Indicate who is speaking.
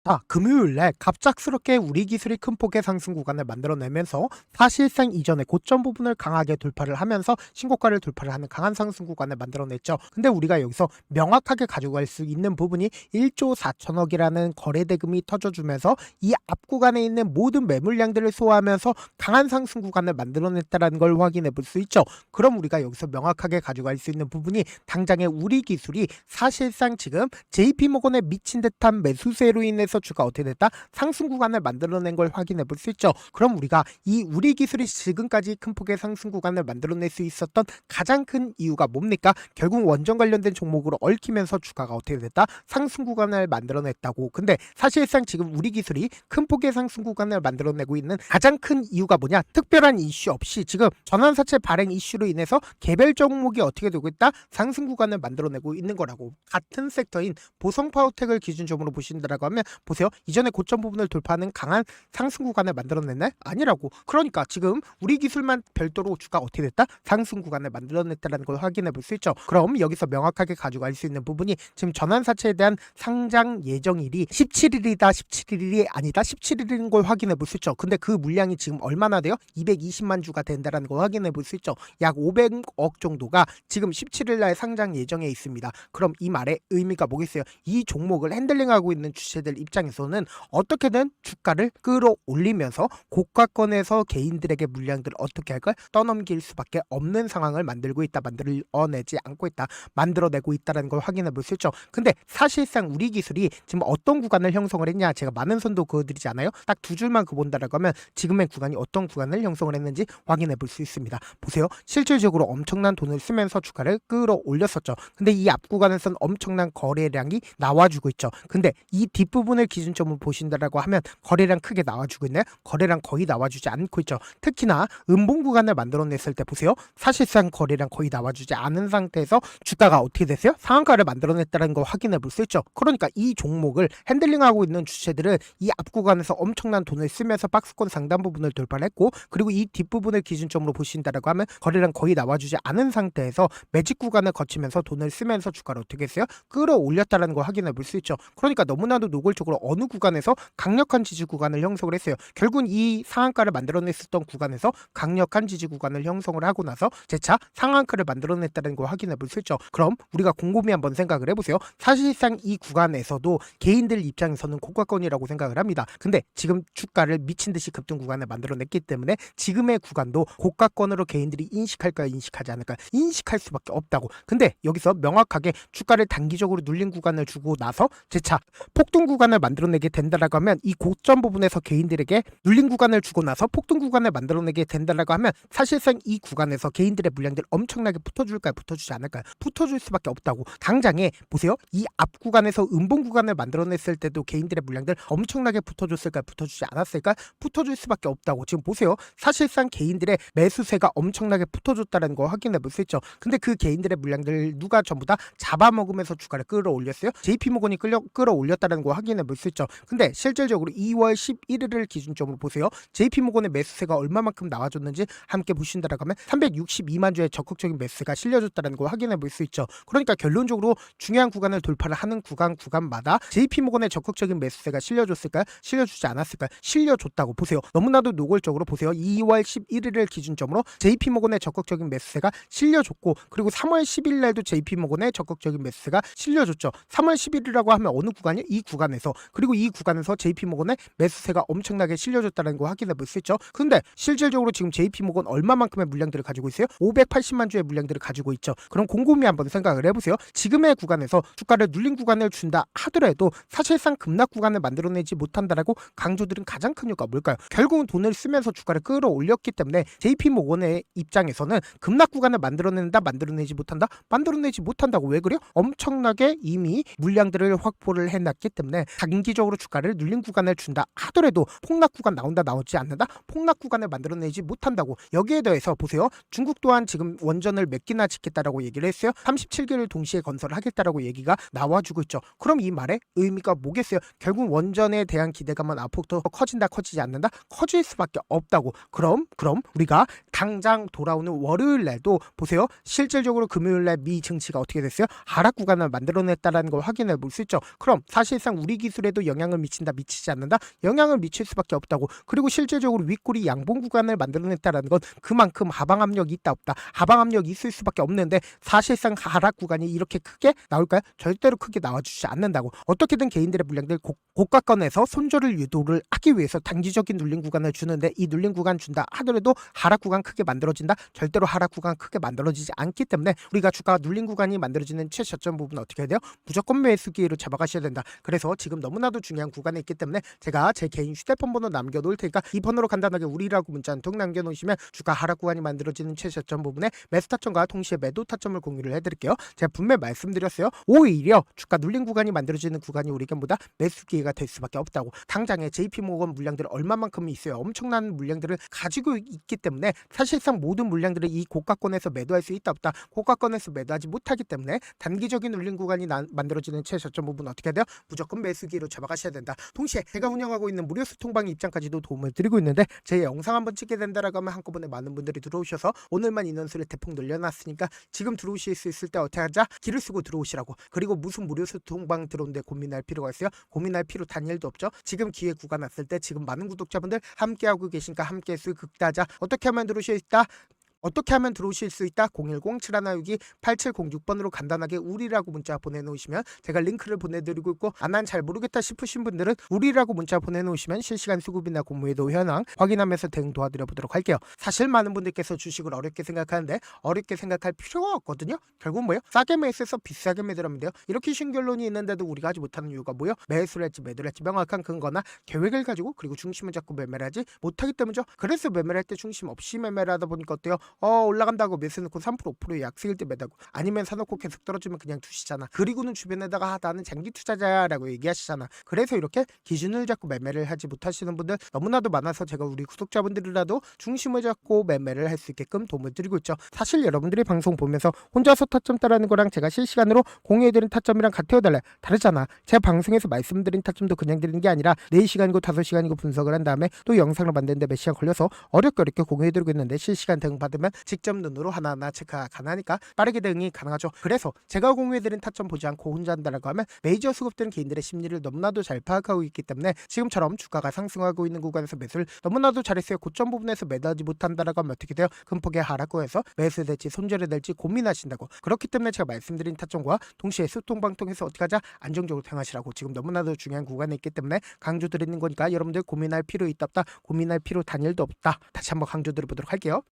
Speaker 1: 자, 금요일날 갑작스럽게 우리 기술이 큰 폭의 상승 구간을 만들어내면서 사실상 이전의 고점 부분을 강하게 돌파를 하면서 신고가를 돌파를 하는 강한 상승 구간을 만들어냈죠. 근데 우리가 여기서 명확하게 가져갈 수 있는 부분이 1조 4천억이라는 거래 대금이 터져주면서 이 앞 구간에 있는 모든 매물량들을 소화하면서 강한 상승 구간을 만들어냈다는 걸 확인해 볼 수 있죠. 그럼 우리가 여기서 명확하게 가져갈 수 있는 부분이 당장의 우리 기술이 사실상 지금 JP모건에 미친 듯한 매수세로 인해서 주가 어떻게 됐다? 상승 구간을 만들어낸 걸 확인해 볼 수 있죠. 그럼 우리가 이 우리 기술이 지금까지 큰 폭의 상승 구간을 만들어낼 수 있었던 가장 큰 이유가 뭡니까? 결국 원전 관련된 종목으로 얽히면서 주가가 어떻게 됐다? 상승 구간을 만들어냈다고. 근데 사실상 지금 우리 기술이 큰 폭의 상승 구간을 만들어내고 있는 가장 큰 이유가 뭐냐? 특별한 이슈 없이 지금 전환사채 발행 이슈로 인해서 개별 종목이 어떻게 되고 있다? 상승 구간을 만들어내고 있는 거라고. 같은 섹터인 보성파워텍을 기준점으로 보신다라고 하면 보세요. 이전에 고점 부분을 돌파하는 강한 상승 구간을 만들어냈네? 아니라고. 그러니까 지금 우리 기술만 별도로 주가 어떻게 됐다? 상승 구간을 만들어냈다는 걸 확인해 볼 수 있죠. 그럼 여기서 명확하게 가져갈 수 있는 부분이 지금 전환사채에 대한 상장 예정일이 17일이다 17일이 아니다 17일인 걸 확인해 볼 수 있죠. 근데 그 물량이 지금 얼마나 돼요? 220만 주가 된다는 걸 확인해 볼 수 있죠. 약 500억 정도가 지금 17일 날 상장 예정에 있습니다. 그럼 이 말의 의미가 뭐겠어요? 이 종목을 핸들링하고 있는 주체들 입장에서는 어떻게든 주가를 끌어올리면서 고가권에서 개인들에게 물량들을 어떻게 할까? 떠넘길 수밖에 없는 상황을 만들고 있다, 만들어내지 않고 있다, 만들어내고 있다는 걸 확인해 볼 수 있죠. 근데 사실상 우리 기술이 지금 어떤 구간을 형성을 했냐, 제가 많은 선도 그어드리지 않아요? 딱 두 줄만 그어본다라고 하면 지금의 구간이 어떤 구간을 형성을 했는지 확인해 볼 수 있습니다. 보세요. 실질적으로 엄청난 돈을 쓰면서 주가를 끌어올렸었죠. 근데 이 앞 구간에서는 엄청난 거래량이 나와주고 있죠. 근데 이 뒷부분을 기준점으로 보신다라고 하면 거래량 크게 나와주고 있나요? 거래량 거의 나와주지 않고 있죠. 특히나 음봉 구간을 만들어냈을 때 보세요. 사실상 거래량 거의 나와주지 않은 상태에서 주가가 어떻게 됐어요? 상한가를 만들어냈다는 걸 확인해 볼 수 있죠. 그러니까 이 종목을 핸들링하고 있는 주체들은 이 앞 구간에서 엄청난 돈을 쓰면서 박스권 상단 부분을 돌파를 했고, 그리고 이 뒷부분을 기준점으로 보신다라고 하면 거래량 거의 나와주지 않은 상태에서 매직 구간을 거치면서 돈을 쓰면서 주가를 어떻게 했어요? 끌어올렸다는 걸 확인해 볼 수 있죠. 그러니까 너무나도 노골적으로 어느 구간에서 강력한 지지 구간을 형성을 했어요. 결국은 이 상한가를 만들어냈었던 구간에서 강력한 지지 구간을 형성을 하고 나서 재차 상한가를 만들어냈다는 걸 확인해 볼 수 있죠. 그럼 우리가 곰곰이 한번 생각을 해보세요. 사실상 이 구간에서도 개인들 입장에서는 고가권이라고 생각을 합니다. 근데 지금 주가를 미친 듯이 급등 구간을 만들어냈기 때문에 지금의 구간도 고가권으로 개인들이 인식할까요? 인식하지 않을까요? 인식할 수밖에 없다고. 근데 여기서 명확하게 주가를 단기적으로 눌린 구간을 주고 나서 재차 폭등 구간을 만들어내게 된다라고 하면 이 고점 부분에서 개인들에게 눌린 구간을 주고 나서 폭등 구간을 만들어내게 된다라고 하면 사실상 이 구간에서 개인들의 물량들 엄청나게 붙어줄까요? 붙어주지 않을까요? 붙어줄 수밖에 없다고. 당장에 보세요. 이 앞 구간에서 음봉 구간을 만들어냈을 때도 개인들의 물량들 엄청나게 붙어줬을까요? 붙어주지 않았을까요? 붙어줄 수밖에 없다고. 지금 보세요. 사실상 개인들의 매수세가 엄청나게 붙어줬다는 거 확인해 볼 수 있죠. 근데 그 개인들의 물량들 누가 전부 다 잡아먹으면서 주가를 끌어올렸어요? JP모건이 끌어올렸다는 거 확인해 볼 수 있죠. 근데 실질적으로 2월 11일을 기준점으로 보세요. JP모건의 매수세가 얼마만큼 나와줬는지 함께 보신다라고 하면 362만 주의 적극적인 매수세가 실려줬다는 거 확인해 볼 수 있죠. 그러니까 결론적으로 중요한 구간을 돌파를 하는 구간마다 JP모건의 적극적인 매수세가 실려줬을까요? 실려주지 않았을까요? 실려줬다고. 보세요. 너무나도 노골적으로 보세요. 2월 11일을 기준점으로 JP모건의 적극적인 매수세가 실려줬고, 그리고 3월 10일 날도 JP모건의 적극적인 매수세가 실려줬죠. 3월 10일이라고 하면 어느 구간이요? 이 구간에서. 그리고 이 구간에서 JP모건의 매수세가 엄청나게 실려줬다는 거 확인해 볼 수 있죠. 근데 실질적으로 지금 JP모건 얼마만큼의 물량들을 가지고 있어요? 580만 주의 물량들을 가지고 있죠. 그럼 곰곰이 한번 생각을 해보세요. 지금의 구간에서 주가를 눌린 구간을 준다 하더라도 사실상 급락 구간을 만들어내지 못한다라고 강조드린 가장 큰 이유가 뭘까요? 결국은 돈을 쓰면서 주가를 끌어올렸기 때문에 JP모건의 입장에서는 급락 구간을 만들어내지 못한다고. 왜 그래요? 엄청나게 이미 물량들을 확보를 해놨기 때문에 단기적으로 주가를 눌린 구간을 준다 하더라도 폭락 구간 나오지 않는다? 폭락 구간을 만들어내지 못한다고. 여기에 더해서 보세요. 중국 또한 지금 원전을 몇 기나 짓겠다라고 얘기를 했어요. 37개를 동시에 건설을 하겠다라고 얘기가 나와주고 있죠. 그럼 이 말의 의미가 뭐겠어요? 결국 원전에 대한 기대감은 앞으로 커진다, 커지지 않는다? 커질 수밖에 없다고. 그럼 우리가 당장 돌아오는 월요일 날도 보세요. 실질적으로 금요일 날 미 증시가 어떻게 됐어요? 하락 구간을 만들어냈다는 걸 확인해 볼 수 있죠. 그럼 사실상 우리 기술 기술에도 영향을 미친다, 미치지 않는다? 영향을 미칠 수밖에 없다고. 그리고 실제적으로 윗골이 양봉 구간을 만들어냈다라는 건 그만큼 하방 압력이 있다 없다. 하방 압력이 있을 수밖에 없는데 사실상 하락 구간이 이렇게 크게 나올까요? 절대로 크게 나와주지 않는다고. 어떻게든 개인들의 물량들 고가권에서 손절을 유도를 하기 위해서 단기적인 눌림 구간을 주는데 이 눌림 구간 준다 하더라도 하락 구간 크게 만들어진다? 절대로 하락 구간 크게 만들어지지 않기 때문에 우리가 주가 눌림 구간이 만들어지는 최저점 부분 어떻게 해야 돼요? 무조건 매수 기회로 잡아가셔야 된다. 그래서 지금 너무나도 중요한 구간에 있기 때문에 제가 제 개인 휴대폰 번호 남겨놓을 테니까 이 번호로 간단하게 우리라고 문자 한 통 남겨놓으시면 주가 하락 구간이 만들어지는 최저점 부분에 매수 타점과 동시에 매도 타점을 공유를 해드릴게요. 제가 분명히 말씀드렸어요. 오히려 주가 눌림 구간이 만들어지는 구간이 우리 견보다 매수 기회가 될 수밖에 없다고. 당장에 JP모건 물량들이 얼마만큼 있어요. 엄청난 물량들을 가지고 있기 때문에 사실상 모든 물량들을 이 고가권에서 매도할 수 있다 없다. 고가권에서 매도하지 못하기 때문에 단기적인 눌림 구간이 만들어지는 최저점 부분 어떻게 해야 돼요? 무조건 매수 기회로 잡아가셔야 된다. 동시에 제가 운영하고 있는 무료 소통방 입장까지도 도움을 드리고 있는데 제 영상 한번 찍게 된다라고 하면 한꺼번에 많은 분들이 들어오셔서 오늘만 인원수를 대폭 늘려놨으니까 지금 들어오실 수 있을 때 어떻게 하자? 길을 쓰고 들어오시라고. 그리고 무슨 무료 소통방 들어오는데 고민할 필요가 있어요? 고민할 필요 단일도 없죠. 지금 기회 구간 왔을 때 지금 많은 구독자분들 함께하고 계시니까 함께 수 극다자. 어떻게 하면 들어오실 수 있다? 어떻게 하면 들어오실 수 있다? 010-7162-8706번으로 간단하게 우리라고 문자 보내놓으시면 제가 링크를 보내드리고 있고 난 잘 모르겠다 싶으신 분들은 우리라고 문자 보내놓으시면 실시간 수급이나 공모에도 현황 확인하면서 대응 도와드려 보도록 할게요. 사실 많은 분들께서 주식을 어렵게 생각하는데 어렵게 생각할 필요가 없거든요. 결국 뭐예요? 싸게 매수해서 비싸게 매도하면 돼요. 이렇게 쉬운 결론이 있는데도 우리가 하지 못하는 이유가 뭐예요? 매수를 할지 매도를 할지 명확한 근거나 계획을 가지고 그리고 중심을 잡고 매매를 하지 못하기 때문이죠. 그래서 매매를 할 때 중심 없이 매매를 하다 보니까 어때요? 올라간다고 매수 넣고 3% 5% 약세일 때 매다고 아니면 사놓고 계속 떨어지면 그냥 두시잖아. 그리고는 주변에다가 나는 장기 투자자야라고 얘기하시잖아. 그래서 이렇게 기준을 잡고 매매를 하지 못하시는 분들 너무나도 많아서 제가 우리 구독자분들이라도 중심을 잡고 매매를 할 수 있게끔 도움을 드리고 있죠. 사실 여러분들이 방송 보면서 혼자서 타점 따라하는 거랑 제가 실시간으로 공유해드린 타점이랑 같아요 달라요? 다르잖아. 제가 방송에서 말씀드린 타점도 그냥 드리는 게 아니라 4시간이고 5시간이고 분석을 한 다음에 또 영상을 만드는데 몇 시간 걸려서 어렵게 공유해드리고 있는데 실시간 대응 받으면 직접 눈으로 하나하나 체크가 가능하니까 빠르게 대응이 가능하죠. 그래서 제가 공유해드린 타점 보지 않고 혼자 한다라고 하면 메이저 수급들은 개인들의 심리를 너무나도 잘 파악하고 있기 때문에 지금처럼 주가가 상승하고 있는 구간에서 매수를 너무나도 잘했어요. 고점 부분에서 매도하지 못한다라고 하면 어떻게 돼요? 큰 폭의 하락구에서 매수해야 될지 손절해야 될지 고민하신다고. 그렇기 때문에 제가 말씀드린 타점과 동시에 소통방 통해서 어떻게 하자? 안정적으로 대응하시라고. 지금 너무나도 중요한 구간에 있기 때문에 강조드리는 거니까 여러분들 고민할 필요 있다 없다? 고민할 필요 단일도 없다. 다시 한번 강조드려 보도록 할게요.